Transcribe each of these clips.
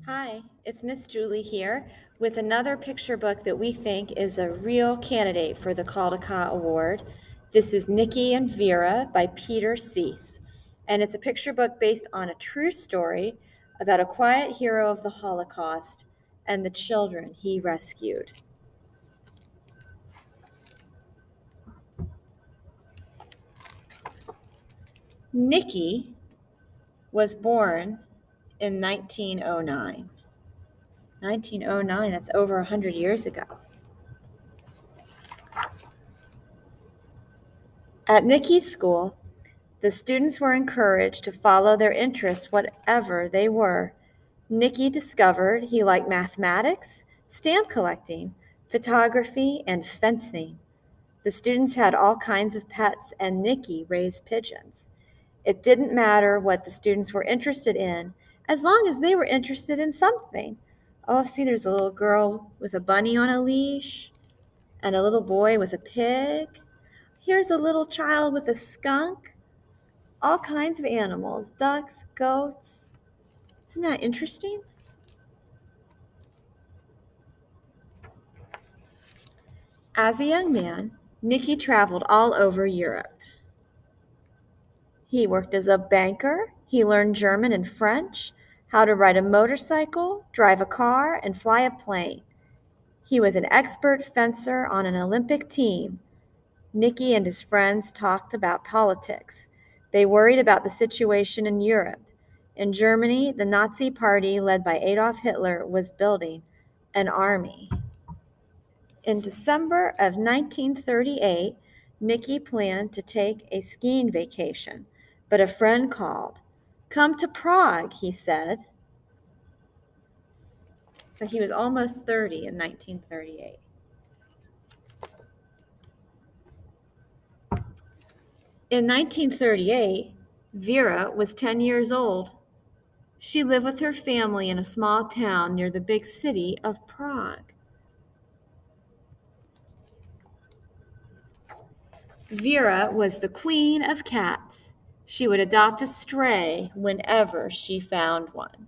Hi, it's Miss Julie here with another picture book that we think is a real candidate for the Caldecott Award. This is Nicky Vera by Peter Sís, and it's a picture book based on a true story about a quiet hero of the Holocaust and the children he rescued. Nicky was born in 1909. 1909, that's over 100 years ago. At Nicky's school, the students were encouraged to follow their interests, whatever they were. Nicky discovered he liked mathematics, stamp collecting, photography, and fencing. The students had all kinds of pets, and Nicky raised pigeons. It didn't matter what the students were interested in, as long as they were interested in something. Oh, see, there's a little girl with a bunny on a leash, and a little boy with a pig. Here's a little child with a skunk. All kinds of animals, ducks, goats. Isn't that interesting? As a young man, Nicky traveled all over Europe. He worked as a banker. He learned German and French, how to ride a motorcycle, drive a car, and fly a plane. He was an expert fencer on an Olympic team. Nicky and his friends talked about politics. They worried about the situation in Europe. In Germany, the Nazi Party, led by Adolf Hitler, was building an army. In December of 1938, Nicky planned to take a skiing vacation, but a friend called. "Come to Prague," he said. So he was almost 30 in 1938. In 1938, Vera was 10 years old. She lived with her family in a small town near the big city of Prague. Vera was the queen of cats. She would adopt a stray whenever she found one.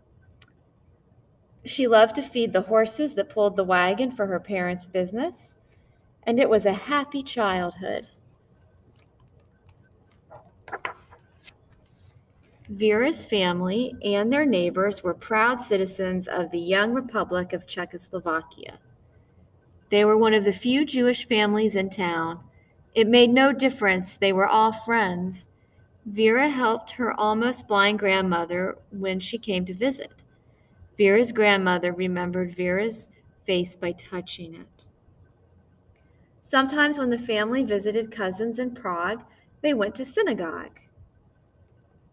She loved to feed the horses that pulled the wagon for her parents' business, and it was a happy childhood. Vera's family and their neighbors were proud citizens of the young Republic of Czechoslovakia. They were one of the few Jewish families in town. It made no difference, they were all friends. Vera helped her almost blind grandmother when she came to visit. Vera's grandmother remembered Vera's face by touching it. Sometimes when the family visited cousins in Prague, they went to synagogue.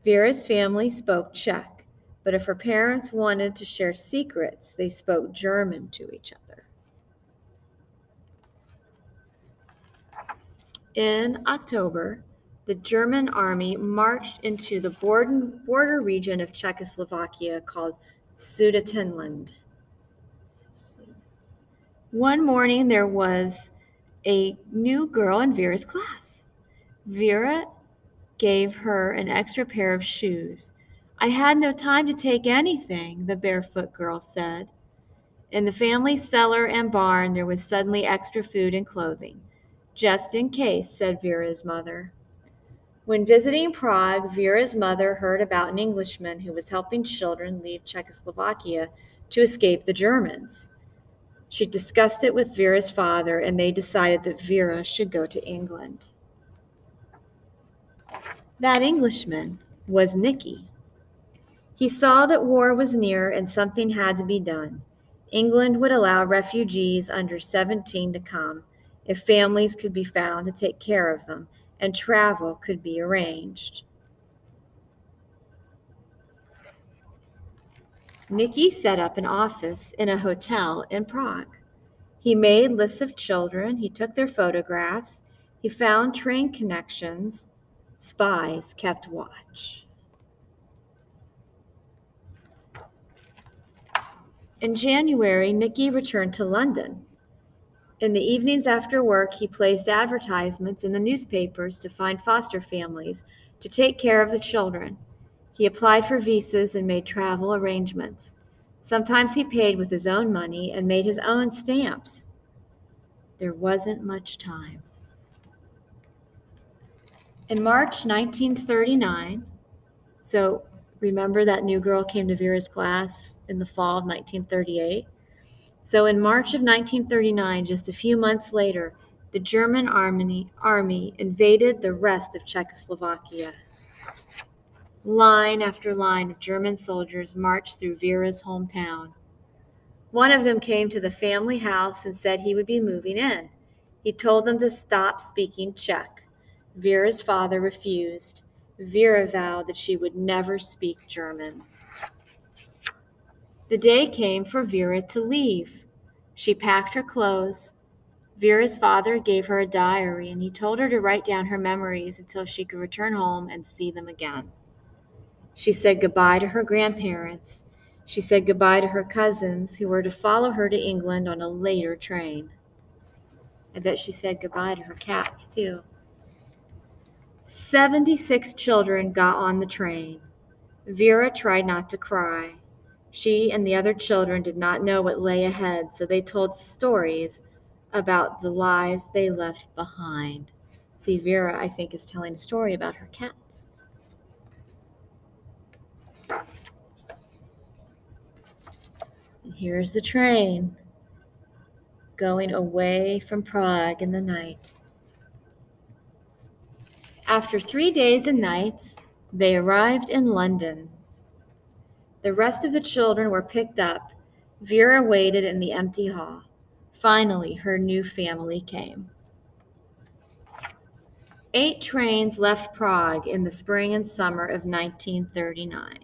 Vera's family spoke Czech, but if her parents wanted to share secrets, they spoke German to each other. In October, the German army marched into the border region of Czechoslovakia called Sudetenland. One morning, there was a new girl in Vera's class. Vera gave her an extra pair of shoes. "I had no time to take anything," the barefoot girl said. In the family cellar and barn, there was suddenly extra food and clothing. "Just in case," said Vera's mother. When visiting Prague, Vera's mother heard about an Englishman who was helping children leave Czechoslovakia to escape the Germans. She discussed it with Vera's father, and they decided that Vera should go to England. That Englishman was Nicky. He saw that war was near and something had to be done. England would allow refugees under 17 to come if families could be found to take care of them and travel could be arranged. Nicky set up an office in a hotel in Prague. He made lists of children, he took their photographs, he found train connections. Spies kept watch. In January, Nicky returned to London. In the evenings after work, he placed advertisements in the newspapers to find foster families to take care of the children. He applied for visas and made travel arrangements. Sometimes he paid with his own money and made his own stamps. There wasn't much time. In March 1939, so remember that new girl came to Vera's class in the fall of 1938? So in March of 1939, just a few months later, the German army invaded the rest of Czechoslovakia. Line after line of German soldiers marched through Vera's hometown. One of them came to the family house and said he would be moving in. He told them to stop speaking Czech. Vera's father refused. Vera vowed that she would never speak German. The day came for Vera to leave. She packed her clothes. Vera's father gave her a diary, and he told her to write down her memories until she could return home and see them again. She said goodbye to her grandparents. She said goodbye to her cousins who were to follow her to England on a later train. I bet she said goodbye to her cats, too. 76 children got on the train. Vera tried not to cry. She and the other children did not know what lay ahead, so they told stories about the lives they left behind. See, Vera, I think, is telling a story about her cats. And here's the train going away from Prague in the night. After 3 days and nights, they arrived in London. The rest of the children were picked up. Vera waited in the empty hall. Finally, her new family came. 8 trains left Prague in the spring and summer of 1939.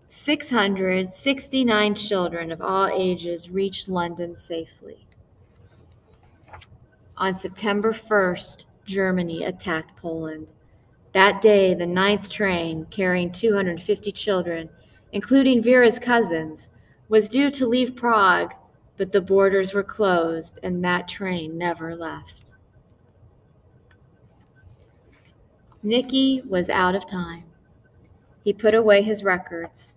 669 children of all ages reached London safely. On September 1st, Germany attacked Poland. That day, the 9th train, carrying 250 children, including Vera's cousins, was due to leave Prague, but the borders were closed and that train never left. Nicky was out of time. He put away his records.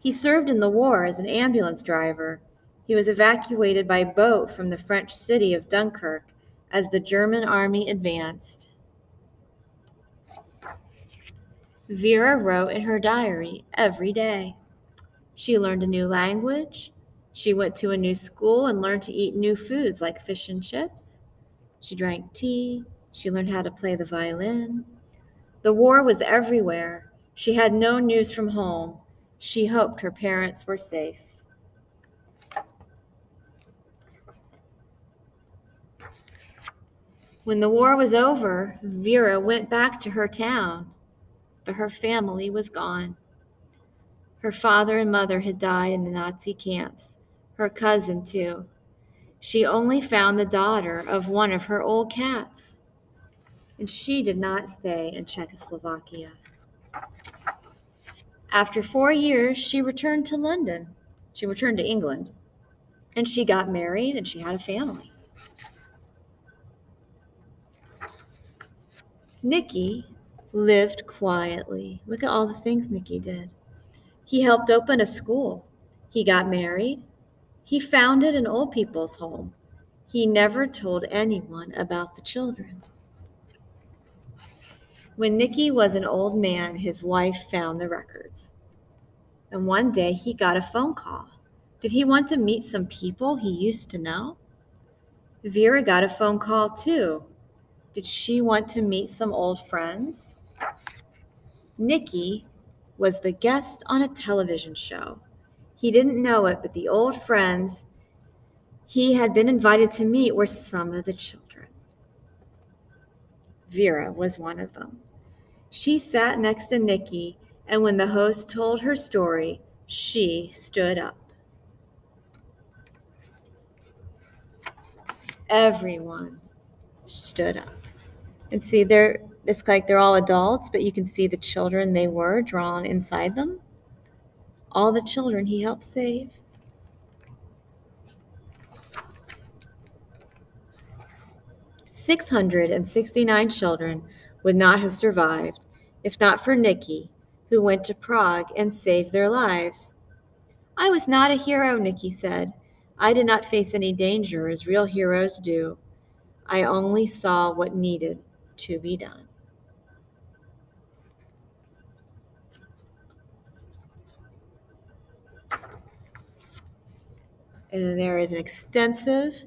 He served in the war as an ambulance driver. He was evacuated by boat from the French city of Dunkirk as the German army advanced. Vera wrote in her diary every day. She learned a new language. She went to a new school and learned to eat new foods like fish and chips. She drank tea. She learned how to play the violin. The war was everywhere. She had no news from home. She hoped her parents were safe. When the war was over, Vera went back to her town, but her family was gone. Her father and mother had died in the Nazi camps, her cousin too. She only found the daughter of one of her old cats, and she did not stay in Czechoslovakia. After 4 years, she returned to London. She returned to England, and she got married and she had a family. Nicky lived quietly. Look at all the things Nicky did. He helped open a school. He got married. He founded an old people's home. He never told anyone about the children. When Nicky was an old man, his wife found the records. And one day he got a phone call. Did he want to meet some people he used to know? Vera got a phone call too. Did she want to meet some old friends? Nicky was the guest on a television show. He didn't know it, but the old friends he had been invited to meet were some of the children. Vera was one of them. She sat next to Nicky, and when the host told her story, she stood up. Everyone stood up. And see, it's like they're all adults, but you can see the children they were drawn inside them. All the children he helped save. "669 children would not have survived if not for Nicky, who went to Prague and saved their lives. I was not a hero, Nicky said. I did not face any danger as real heroes do. I only saw what needed to be done. And there is an extensive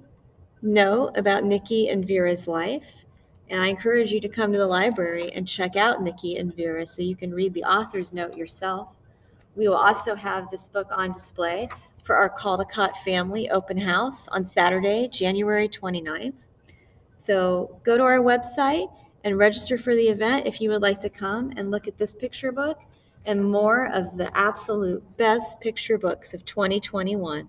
note about Nicky and Vera's life. And I encourage you to come to the library and check out Nicky and Vera so you can read the author's note yourself. We will also have this book on display for our Caldecott Family Open House on Saturday, January 29th. So go to our website and register for the event if you would like to come and look at this picture book and more of the absolute best picture books of 2021.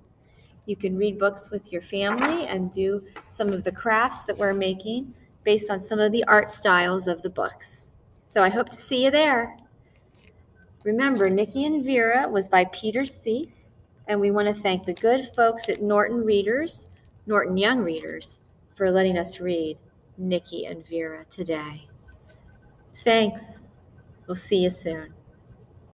You can read books with your family and do some of the crafts that we're making based on some of the art styles of the books. So I hope to see you there. Remember, Nicky and Vera was by Peter Sís, and we want to thank the good folks at Norton Young Readers, for letting us read Nicky and Vera today. Thanks. We'll see you soon.